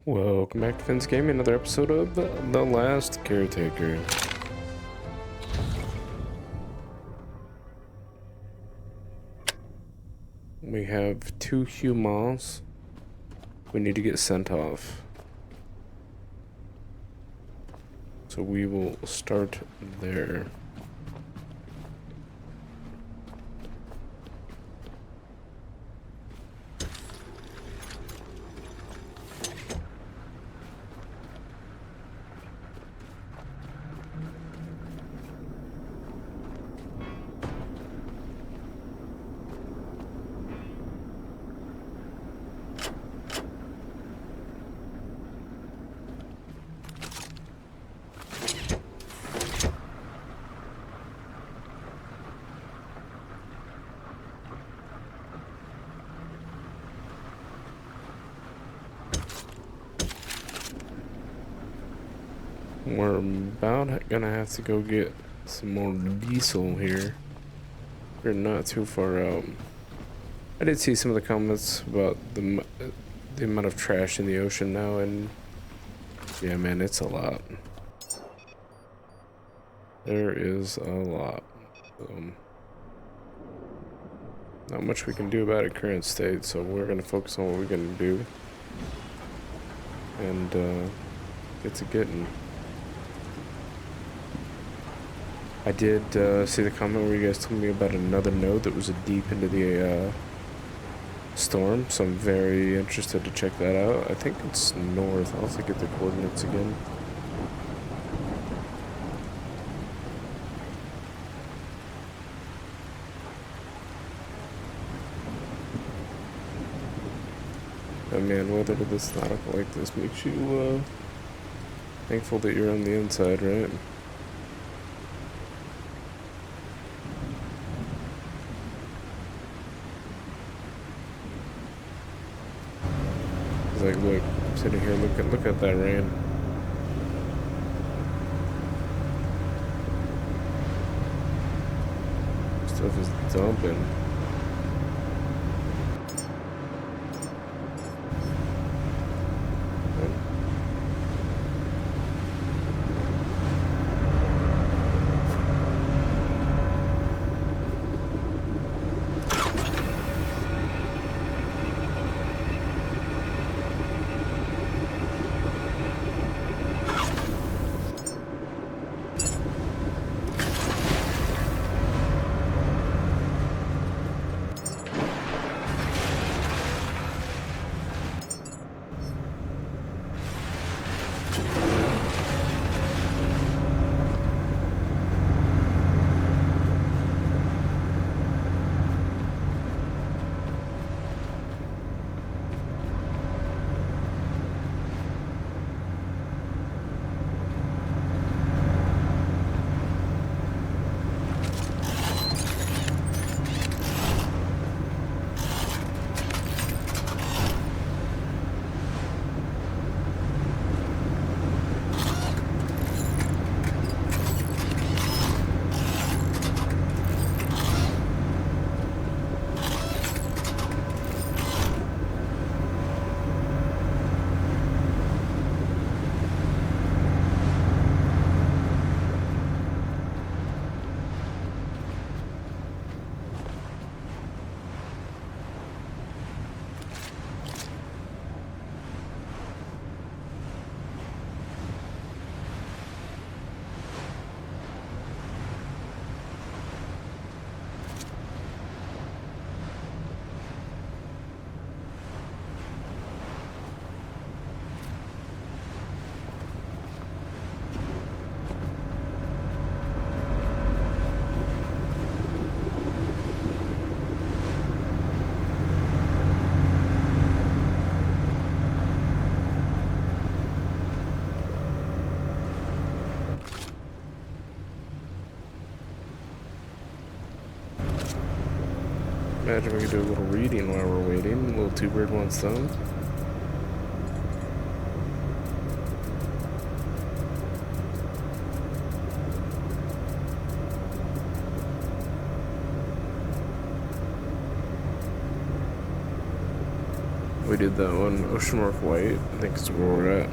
Welcome back to Fens Gaming, another episode of The Last Caretaker. We have 2 humans we need to get sent off. So we will start there. We're about gonna have to go get some more diesel here. We're not too far out. I did see some of the comments about the amount of trash in the ocean now, and yeah, man, it's a lot. There is a lot. Not much we can do about it current state, so we're gonna focus on what we can do and get to getting. I did see the comment where you guys told me about another node that was deep into the storm, so I'm very interested to check that out. I think it's north. I'll have to get the coordinates again. Oh man, weather to this nautical like this makes you thankful that you're on the inside, right? Like, look, I'm sitting here, look at that rain. Stuff is dumping. Imagine we could do a little reading while we're waiting. A little two bird, one stone. We did that one, Ocean Mark White, I think is where we're at.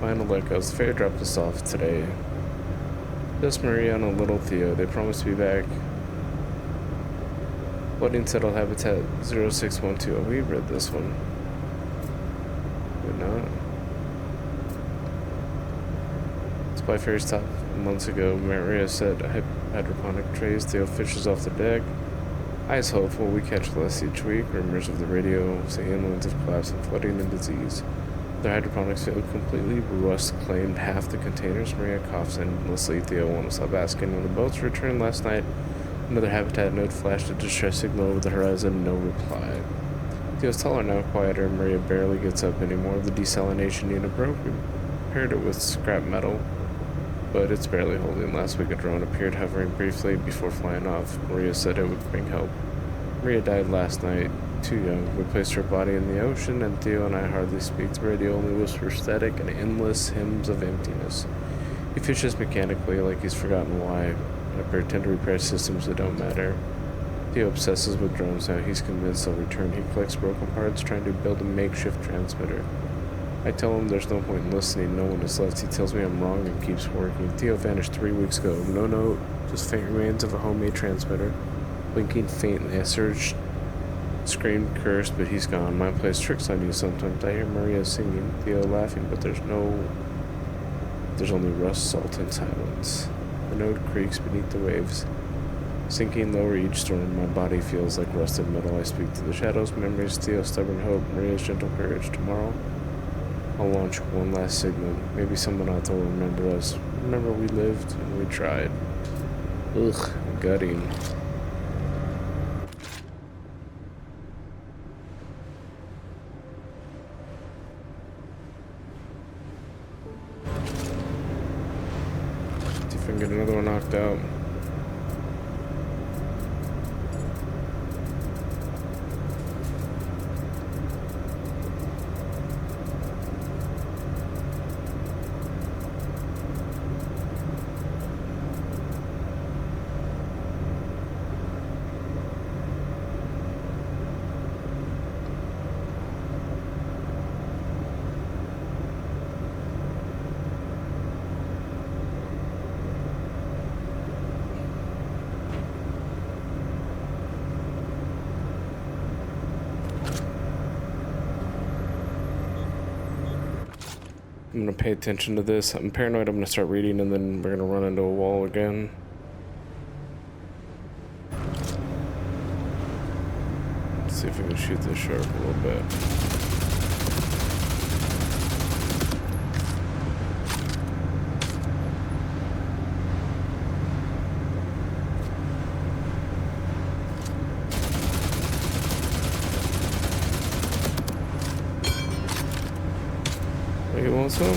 Final Legos. The fair dropped us off today. Just Maria and a little Theo. They promised to be back. Flooding settled habitat 0612. Oh, we read this one. Did not. Spy Fairy's top months ago. Maria set hydroponic trays. Theo fishes off the deck. Eyes hopeful. We catch less each week. Rumors of the radio say inlands have collapsed and flooding and disease. The hydroponics failed completely. Rust claimed half the containers. Maria coughs endlessly. Theo won't stop asking. When the boats returned last night, another habitat node flashed a distress signal over the horizon. No reply. Theo's taller now, quieter. Maria barely gets up anymore. The desalination unit broke. We paired it with scrap metal, but it's barely holding. Last week a drone appeared hovering briefly before flying off. Maria said it would bring help. Maria died last night. Too young. We placed her body in the ocean, and Theo and I hardly speak. The radio only whispers static and endless hymns of emptiness. He fishes mechanically, like he's forgotten why. I pretend to repair systems that don't matter. Theo obsesses with drones now. He's convinced they'll return. He collects broken parts, trying to build a makeshift transmitter. I tell him there's no point in listening. No one is left. He tells me I'm wrong and keeps working. Theo vanished 3 weeks ago. No note, just faint remains of a homemade transmitter. Blinking faintly. I searched, screamed, cursed, but he's gone. Mine plays tricks on you sometimes. I hear Maria singing, Theo laughing, but there's only rust, salt, and silence. The node creaks beneath the waves, sinking lower each storm. My body feels like rusted metal. I speak to the shadows, memories, Theo's stubborn hope, Maria's gentle courage. Tomorrow, I'll launch one last signal. Maybe someone out there will remember us. Remember we lived and we tried. Ugh, gutting. Get another one knocked out. I'm gonna pay attention to this. I'm paranoid I'm gonna start reading and then we're gonna run into a wall again. Let's see if we can shoot this shark a little bit. You want some?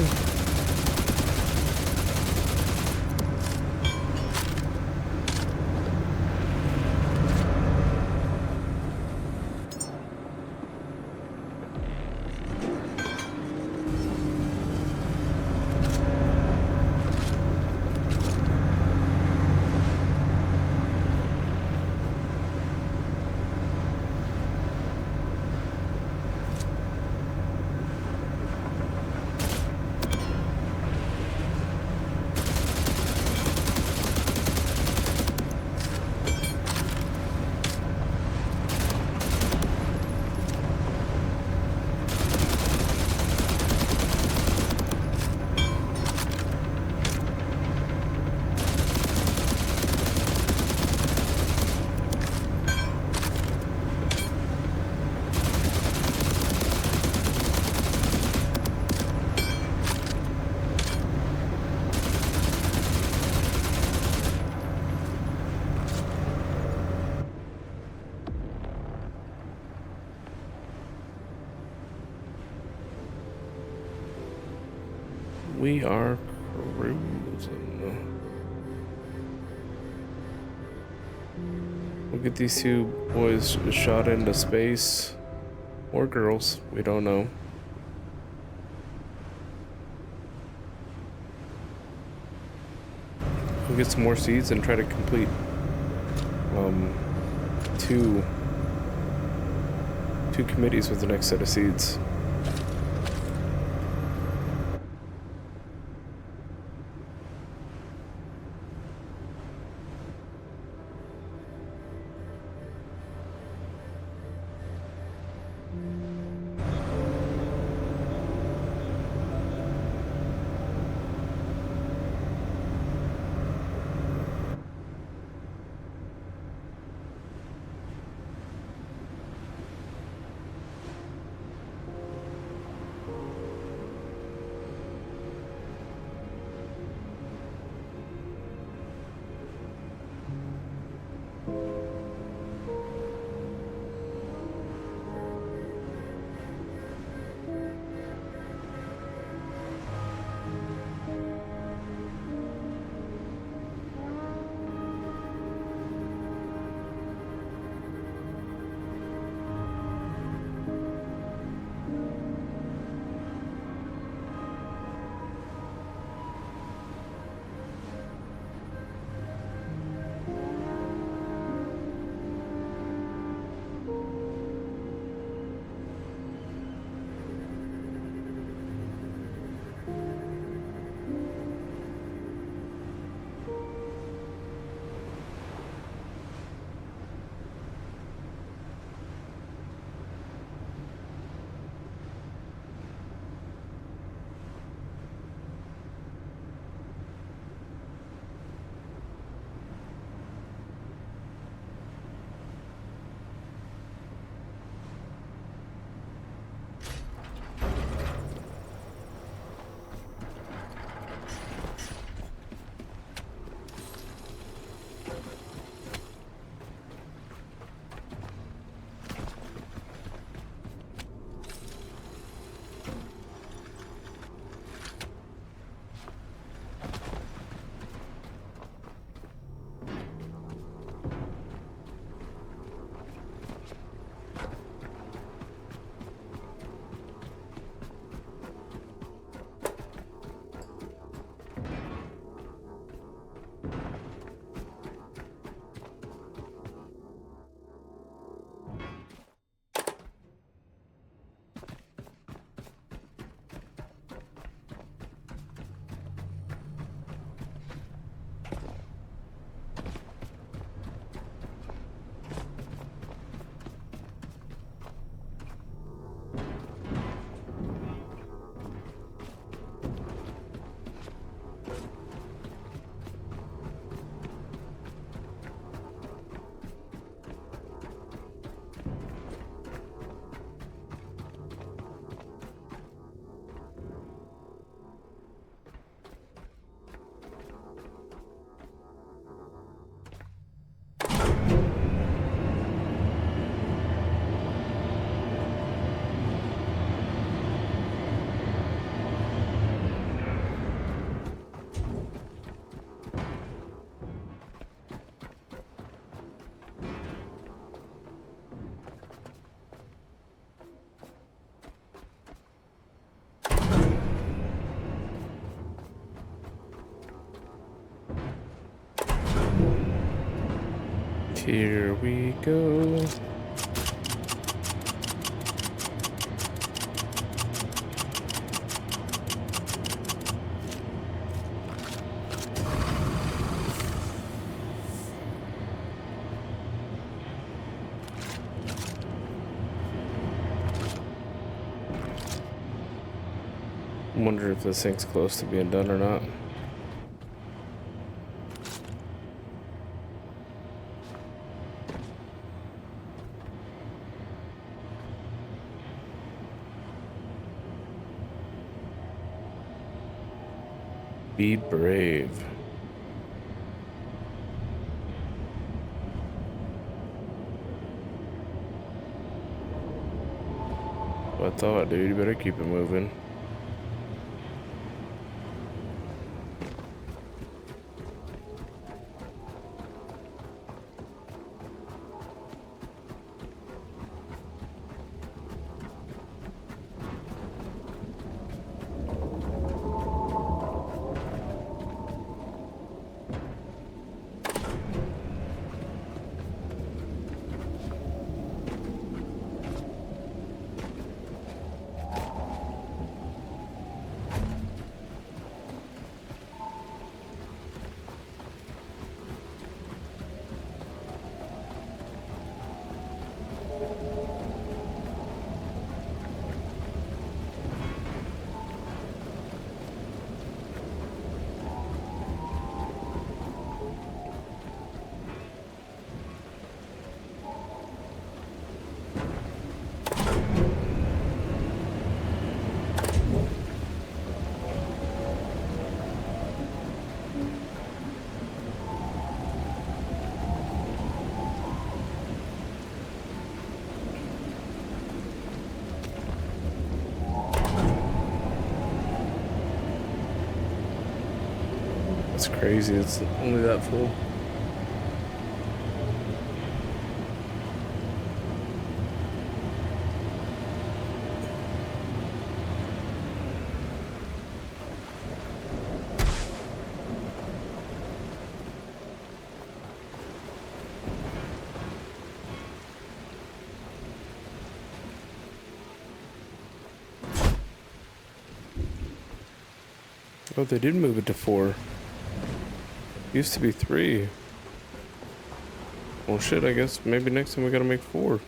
we are cruising. We'll get these two boys shot into space. Or girls, we don't know. We'll get some more seeds and try to complete two committees with the next set of seeds. Here we go. I wonder if this thing's close to being done or not. Be brave. I thought, dude, you better keep it moving. crazy. It's only that full. Oh, they did move it to 4. Used to be 3. Well, shit, I guess maybe next time we gotta make 4.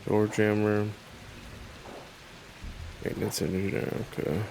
Door jammer. Maintenance engineer, okay.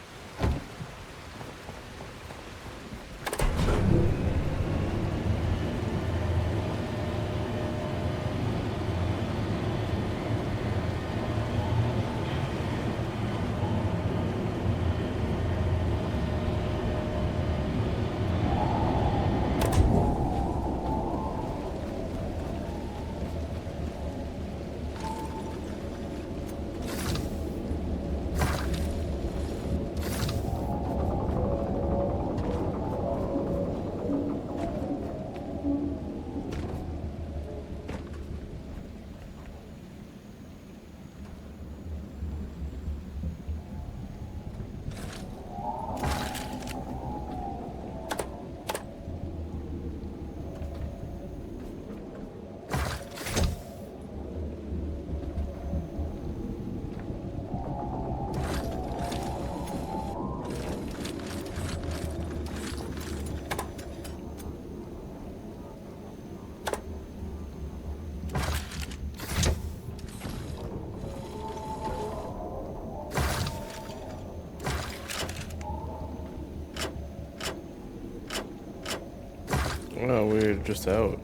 Well, we're just out.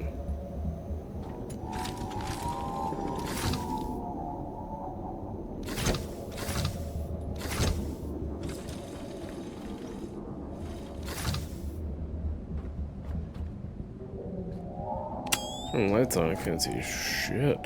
Turn the lights on, I can't see shit.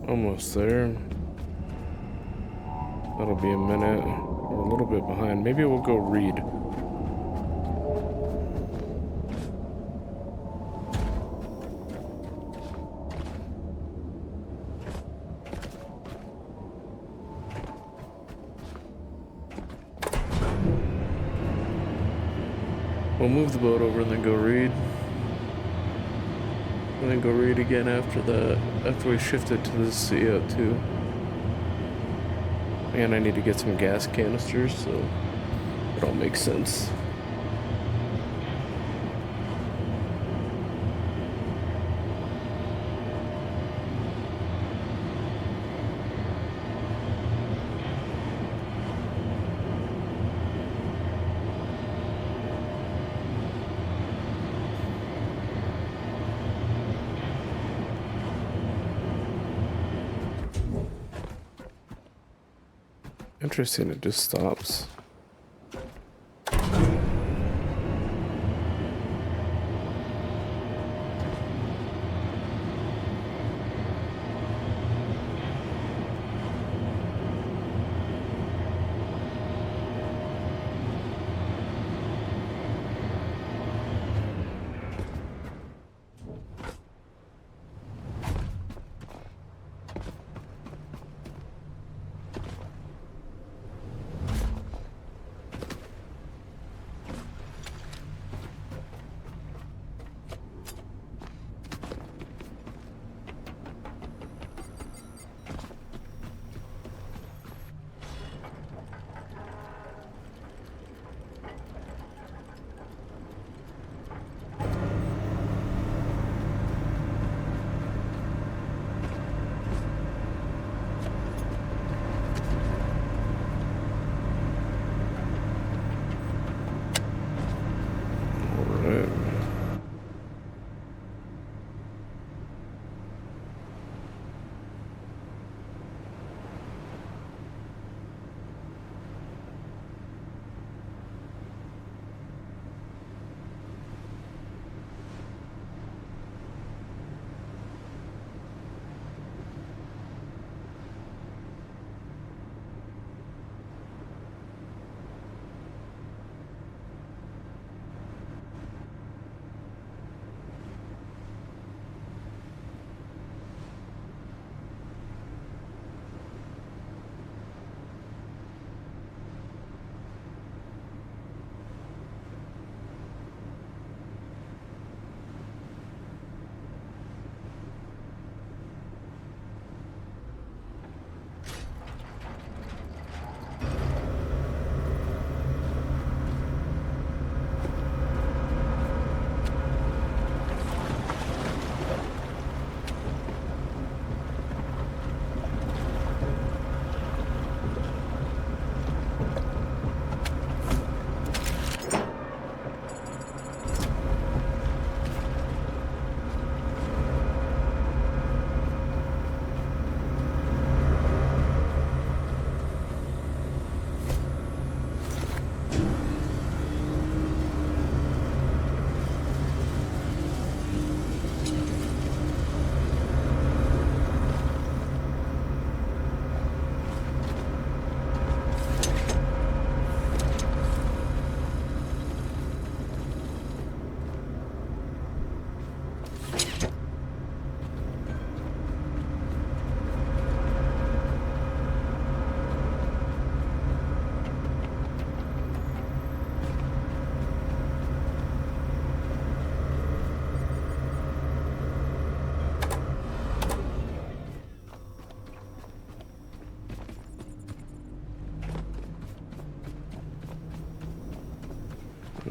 Almost there. That'll be a minute. We're a little bit behind. Maybe we'll go read. We'll move the boat over and then go read. And then go read again after that, after we shift it to the CO2. And I need to get some gas canisters, so it all makes sense. Interesting, it just stops.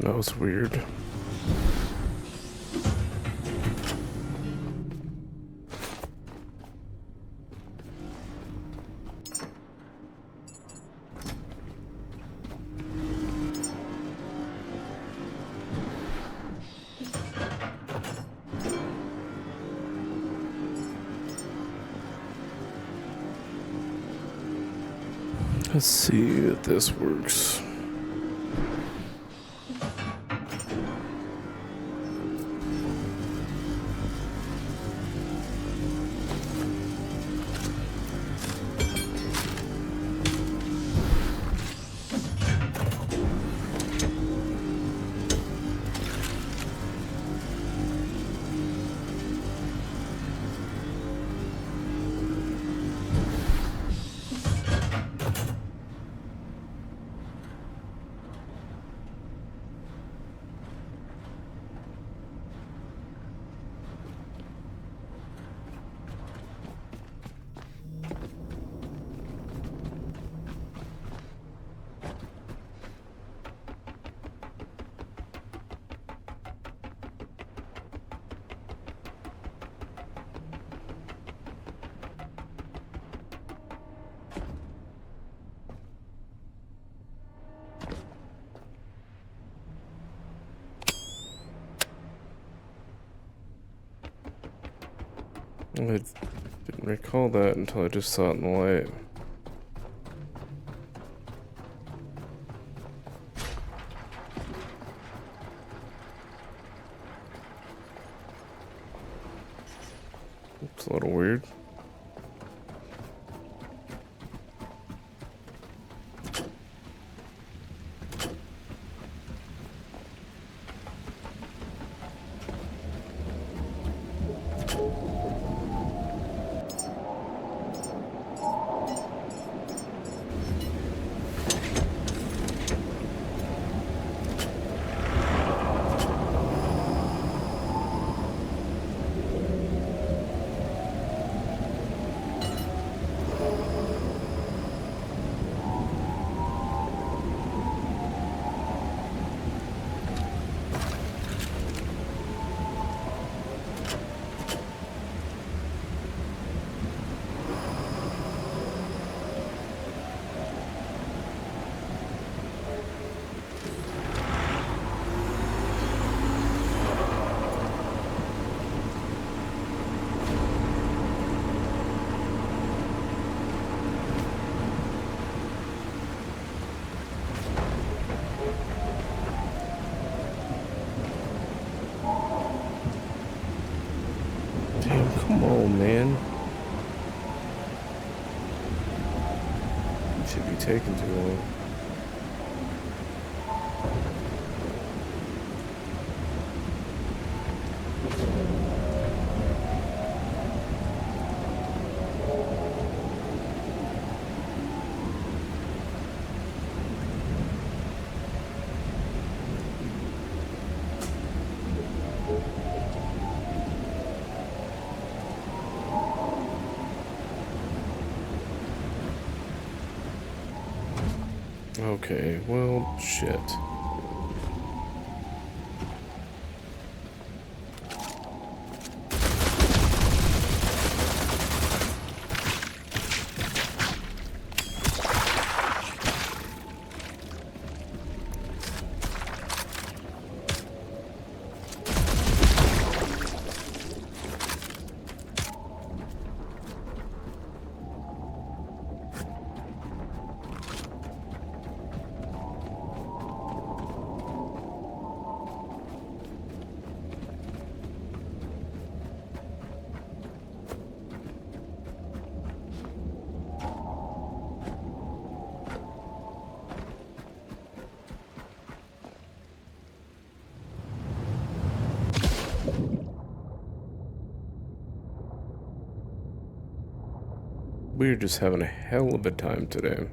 That was weird. Let's see if this works. I didn't recall that until I just saw it in the light. It's a little weird. Come on, man. It should be taking too long. Okay, well, shit. We're just having a hell of a time today.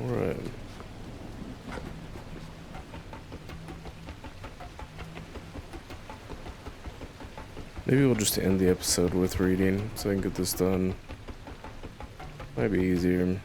Alright. Maybe we'll just end the episode with reading so I can get this done. Might be easier.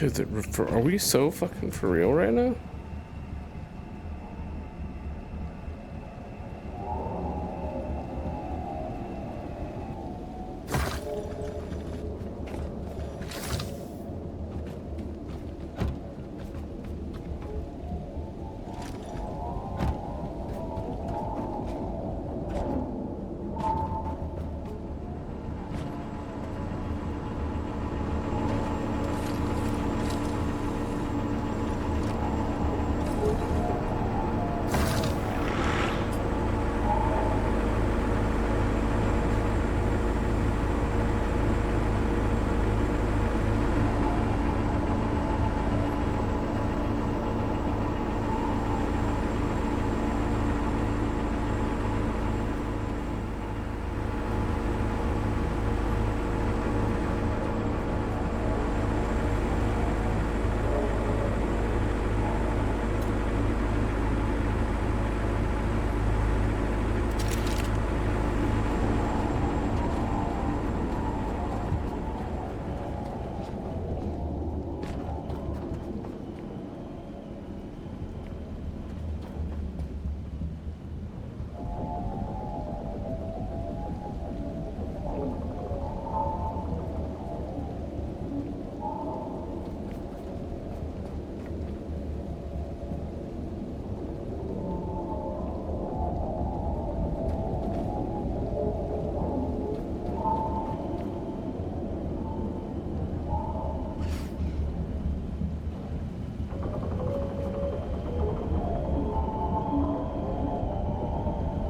Dude, are we so fucking for real right now?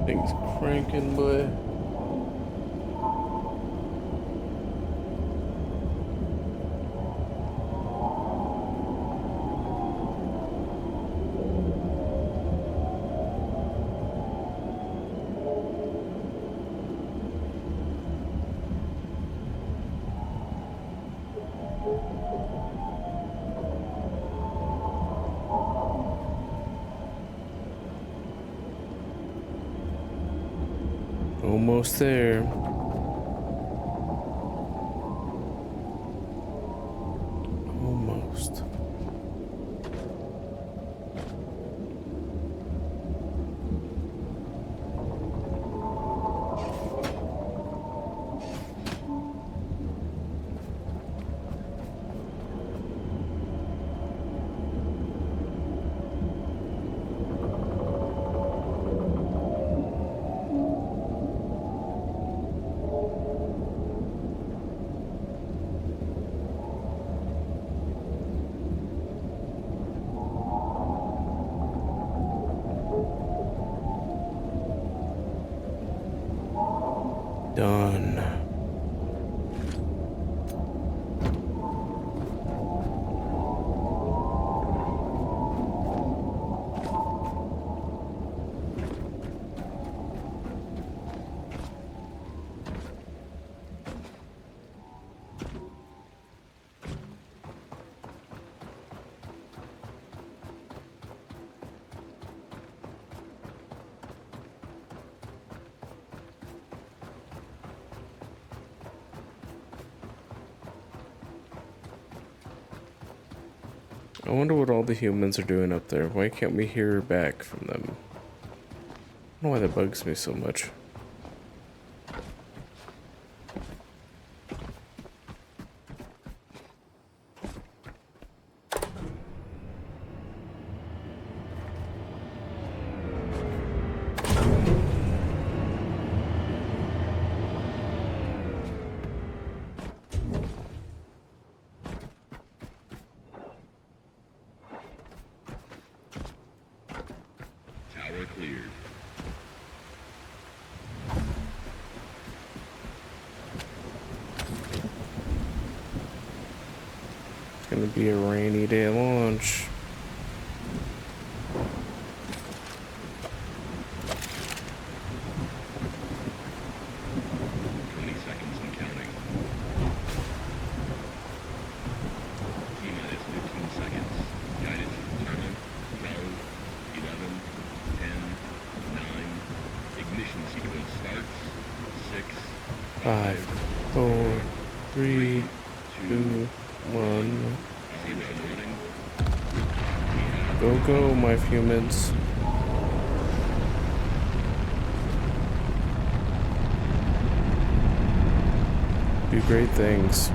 Thing's cranking, boy. Almost there. Almost. Done. I wonder what all the humans are doing up there. Why can't we hear back from them? I don't know why that bugs me so much. Tower cleared. It's gonna be a rainy day launch. 20 seconds and counting. T-minus 15 seconds. Guidance determined. 12, 11, 10, 9. Ignition sequence starts. 6, 5, 4, 3, 2, 1. Go, go, my humans. Do great things.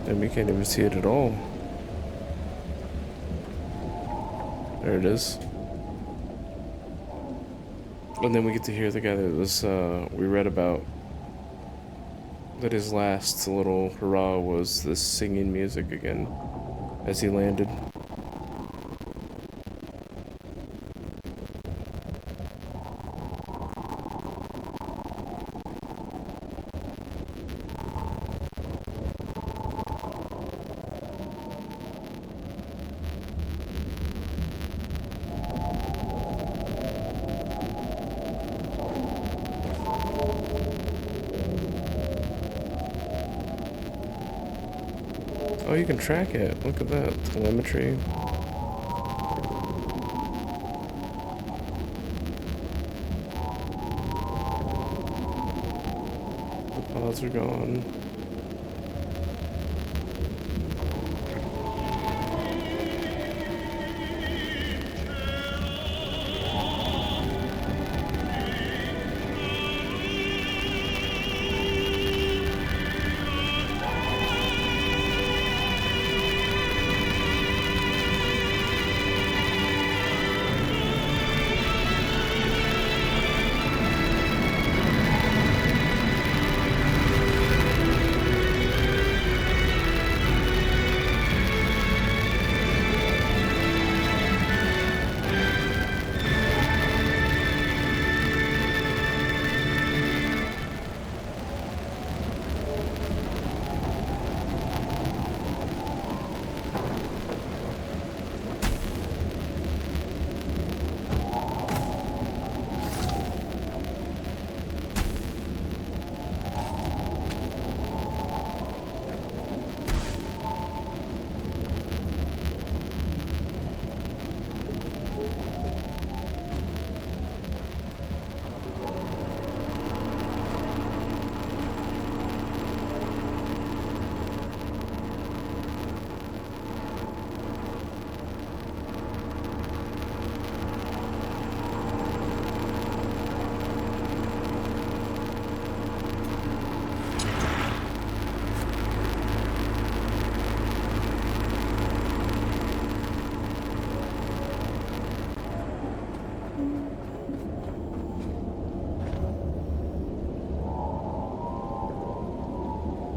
And we can't even see it at all. There it is. And then we get to hear the guy that was, we read about, that his last little hurrah was this singing music again as he landed. Oh, you can track it. Look at that. Telemetry. The pods are gone.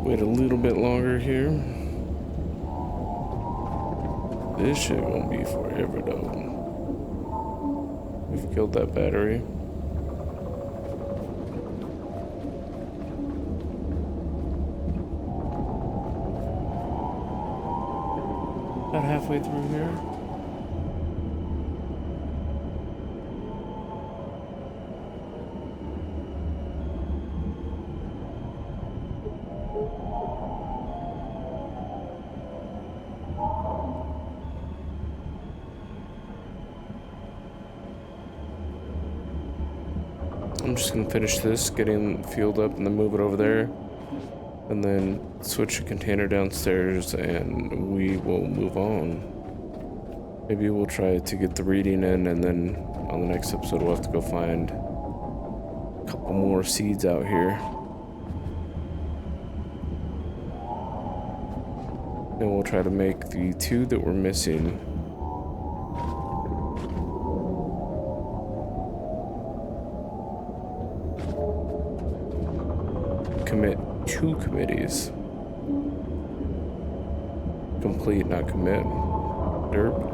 Wait a little bit longer here. This shit gonna be forever though. We've killed that battery. About halfway through here. I'm just gonna finish this, getting fueled up, and then move it over there. And then switch the container downstairs, and we will move on. Maybe we'll try to get the reading in, and then on the next episode we'll have to go find a couple more seeds out here. And we'll try to make the 2 that we're missing. commit 2 committees. Complete, not commit. Derp.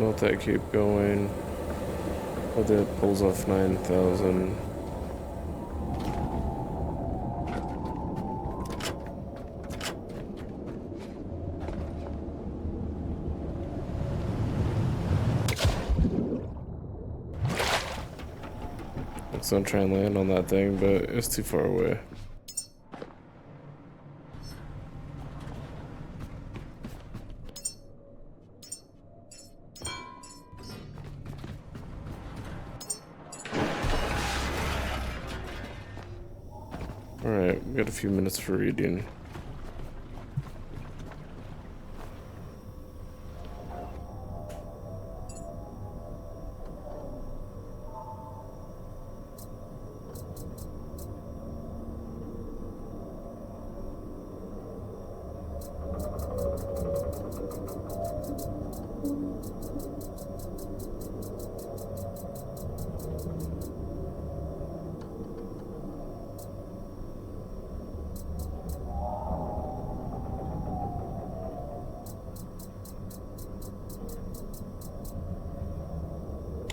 Let that keep going. But that pulls off 9,000. Let's not try and land on that thing, but it's too far away. Alright, we got a few minutes for reading.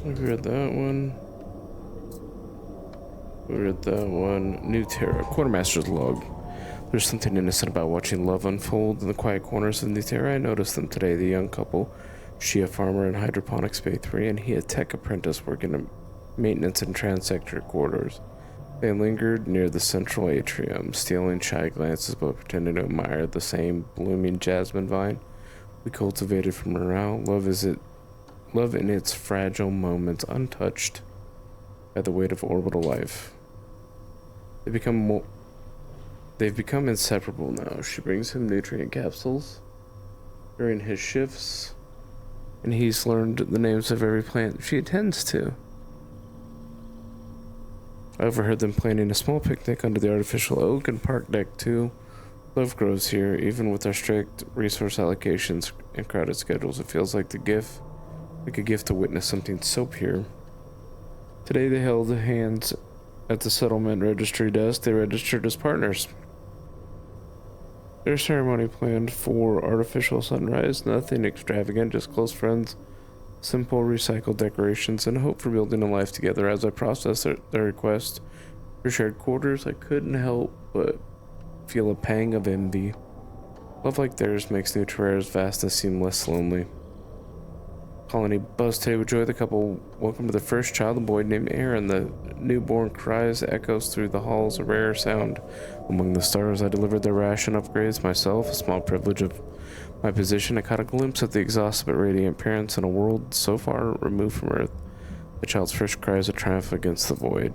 We read that one. We read that one. New Terra. Quartermaster's log. There's something innocent about watching love unfold in the quiet corners of New Terra. I noticed them today, the young couple. She a farmer in Hydroponics Bay 3, and he a tech apprentice working in maintenance and transsector quarters. They lingered near the central atrium, stealing shy glances but pretending to admire the same blooming jasmine vine we cultivated from morale. Love in its fragile moments, untouched by the weight of orbital life. They've become inseparable now. She brings him nutrient capsules during his shifts, and he's learned the names of every plant she attends to. I overheard them planning a small picnic under the artificial oak and park deck too. Love grows here, even with our strict resource allocations and crowded schedules. It feels like a gift to witness something so pure. Today they held hands at the settlement registry desk. They registered as partners. Their ceremony planned for artificial sunrise, nothing extravagant, just close friends, simple recycled decorations, and hope for building a life together. As I processed their request for shared quarters, I couldn't help but feel a pang of envy. Love like theirs makes New Terra's vastness seem less lonely. Colony buzzed today with joy. The couple welcomed their first child, a boy named Aaron. The newborn cries echoes through the halls, a rare sound among the stars. I delivered their ration upgrades myself, a small privilege of my position. I caught a glimpse of the exhausted but radiant parents in a world so far removed from Earth. The child's first cries of triumph against the void.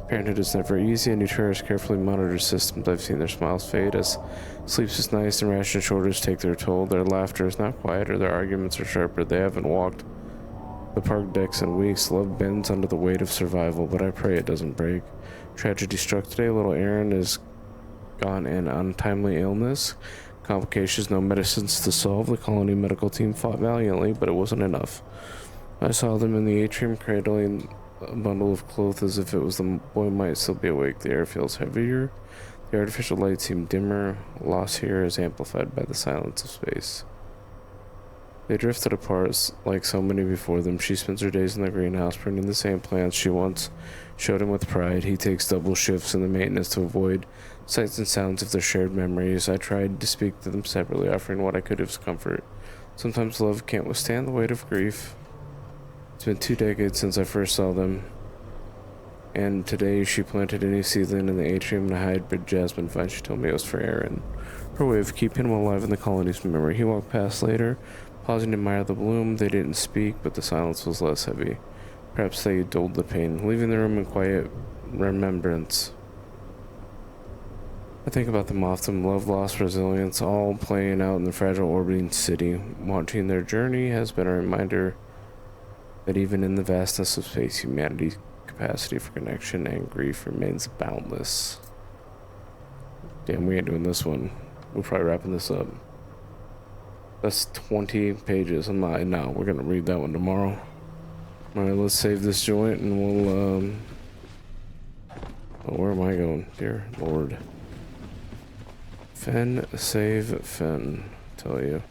Parenthood is never easy, and New Terra's carefully monitored systems. I've seen their smiles fade as sleeps is nice and ration shortages take their toll. Their laughter is not quieter, their arguments are sharper. They haven't walked the park decks in weeks. Love bends under the weight of survival, but I pray it doesn't break. Tragedy struck today. Little Aaron is gone in untimely illness. Complications, no medicines to solve. The colony medical team fought valiantly, but it wasn't enough. I saw them in the atrium cradling a bundle of clothes as if it was the boy might still be awake. The air feels heavier. The artificial light seemed dimmer. Loss here is amplified by the silence of space. They drifted apart like so many before them. She spends her days in the greenhouse pruning the same plants she once showed him with pride. He takes double shifts in the maintenance to avoid sights and sounds of their shared memories. I tried to speak to them separately, offering what I could as comfort. Sometimes love can't withstand the weight of grief. It's been 2 decades since I first saw them, and today she planted a new seedling in the atrium and a hybrid jasmine vine. She told me it was for Aaron, her way of keeping him alive in the colony's memory. He walked past later, pausing to admire the bloom. They didn't speak, but the silence was less heavy. Perhaps they dulled the pain, leaving the room in quiet remembrance. I think about them often, love, loss, resilience, all playing out in the fragile orbiting city. Watching their journey has been a reminder that even in the vastness of space, humanity's capacity for connection and grief remains boundless. Damn, we ain't doing this one. We're probably wrapping this up. That's 20 pages. No, we're gonna read that one tomorrow. Alright, let's save this joint and we'll, oh, where am I going? Dear Lord. Fen, save Fen, tell you.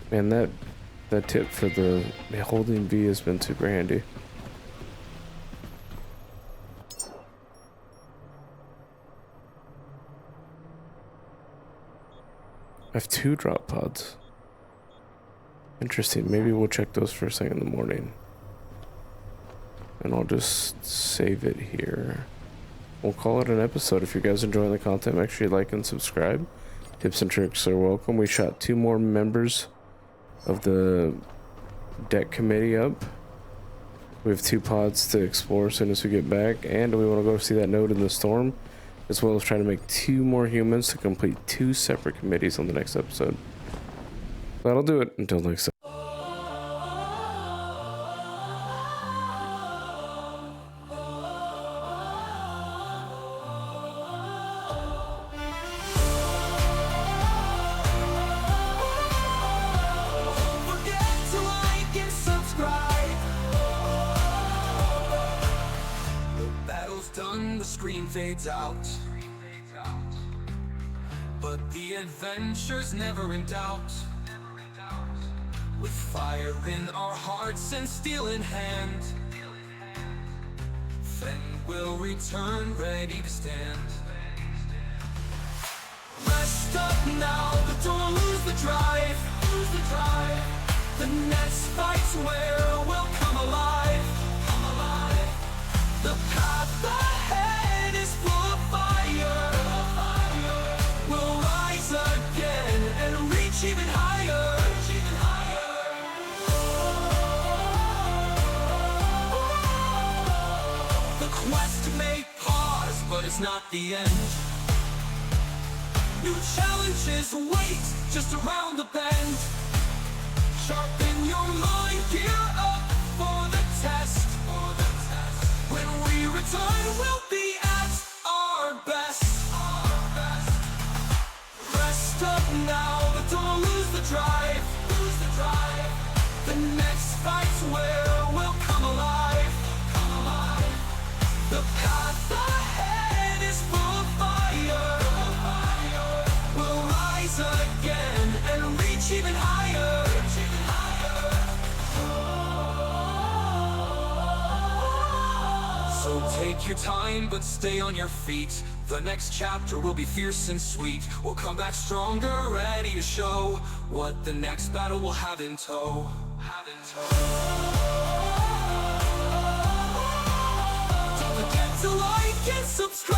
Man, that tip for the holding V has been super handy. I have 2 drop pods. Interesting. Maybe we'll check those first thing in the morning. And I'll just save it here. We'll call it an episode. If you guys are enjoying the content, make sure you like and subscribe. Tips and tricks are welcome. We shot 2 more members of the deck committee up. We have 2 pods to explore as soon as we get back, and we want to go see that node in the storm, as well as try to make 2 more humans to complete 2 separate committees on the next episode. That'll do it. Until next time. Screen fades out, but the adventure's never in doubt. With fire in our hearts and steel in hand, Fen will return ready to stand. Rest up now, but don't lose the drive. The next fight's where we'll come alive. The path ahead is full of fire. We'll rise again and reach even higher. The quest may pause, but it's not the end. New challenges wait just around the bend. Sharpen your mind, gear up for the test. When we return, we'll be at our best. Rest up now, but don't lose the drive. The next fight's where we'll come alive. The path ahead is full of fire. We'll rise again and reach even higher. So take your time, but stay on your feet. The next chapter will be fierce and sweet. We'll come back stronger, ready to show what the next battle will have in tow. Don't forget to like and subscribe.